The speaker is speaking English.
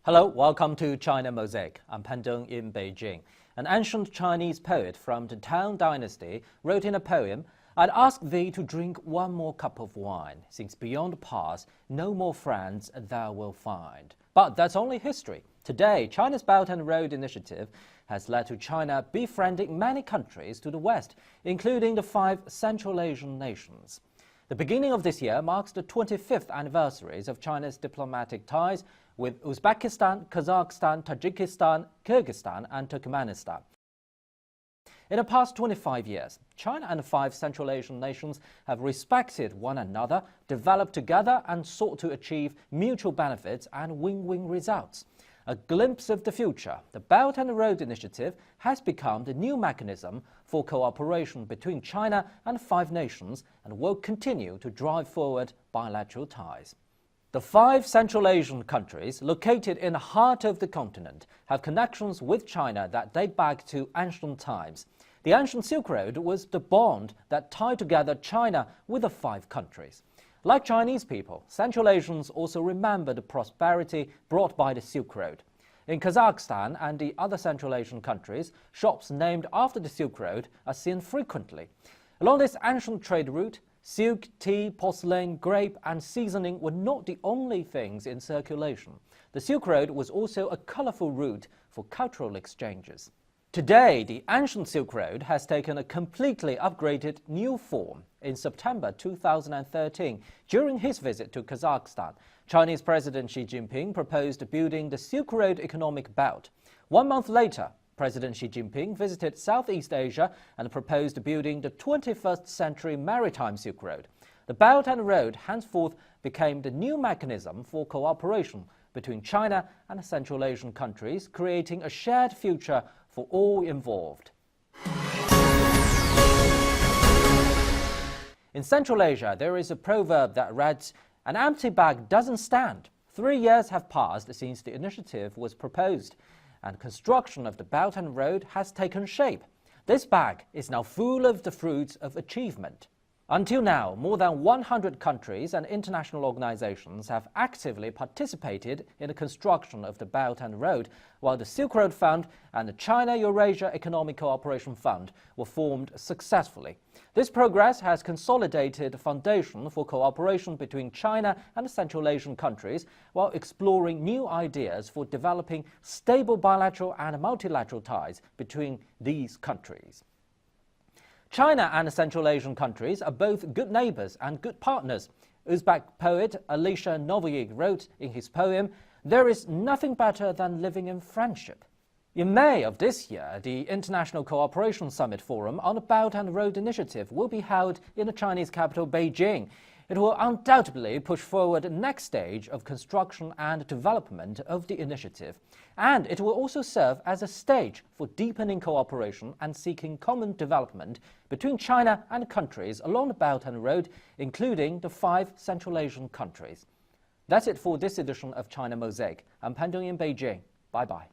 Hello, welcome to China Mosaic. I'm Pan Dong in Beijing. An ancient Chinese poet from the Tang Dynasty wrote in a poem, "I'd ask thee to drink one more cup of wine, since beyond the past no more friends thou wilt find." But that's only history. Today, China's Belt and Road Initiative has led to China befriending many countries to the west, including the 5 Central Asian nations. The beginning of this year marks the 25th anniversaries of China's diplomatic ties with Uzbekistan, Kazakhstan, Tajikistan, Kyrgyzstan, and Turkmenistan. In the past 25 years, China and the 5 Central Asian nations have respected one another, developed together, and sought to achieve mutual benefits and win-win results. A glimpse of the future, the Belt and Road Initiative has become the new mechanism for cooperation between China and 5 nations and will continue to drive forward bilateral ties. The 5 Central Asian countries, located in the heart of the continent, have connections with China that date back to ancient times. The ancient Silk Road was the bond that tied together China with the 5 countries. Like Chinese people, Central Asians also remember the prosperity brought by the Silk Road. In Kazakhstan and the other Central Asian countries, shops named after the Silk Road are seen frequently. Along this ancient trade route, silk, tea, porcelain, grape, and seasoning were not the only things in circulation. The Silk Road was also a colorful route for cultural exchanges. Today, the ancient Silk Road has taken a completely upgraded new form. In September 2013, during his visit to Kazakhstan, Chinese President Xi Jinping proposed building the Silk Road Economic Belt. 1 month later, President Xi Jinping visited Southeast Asia and proposed building the 21st century maritime Silk Road. The Belt and Road henceforth became the new mechanism for cooperation between China and Central Asian countries, creating a shared future for all involved. In Central Asia, there is a proverb that reads, "An empty bag doesn't stand." 3 years have passed since the initiative was proposed, and construction of the Belt and Road has taken shape. This bag is now full of the fruits of achievement. Until now, more than 100 countries and international organizations have actively participated in the construction of the Belt and Road, while the Silk Road Fund and the China-Eurasia Economic Cooperation Fund were formed successfully. This progress has consolidated the foundation for cooperation between China and the Central Asian countries, while exploring new ideas for developing stable bilateral and multilateral ties between these countries. China and Central Asian countries are both good neighbors and good partners. Uzbek poet Alisher Novyi wrote in his poem, "There is nothing better than living in friendship." In May of this year, the International Cooperation Summit Forum on the Belt and Road Initiative will be held in the Chinese capital, Beijing. It will undoubtedly push forward the next stage of construction and development of the initiative. And it will also serve as a stage for deepening cooperation and seeking common development between China and countries along the Belt and Road, including the 5 Central Asian countries. That's it for this edition of China Mosaic. I'm Pan Dong in Beijing. Bye-bye.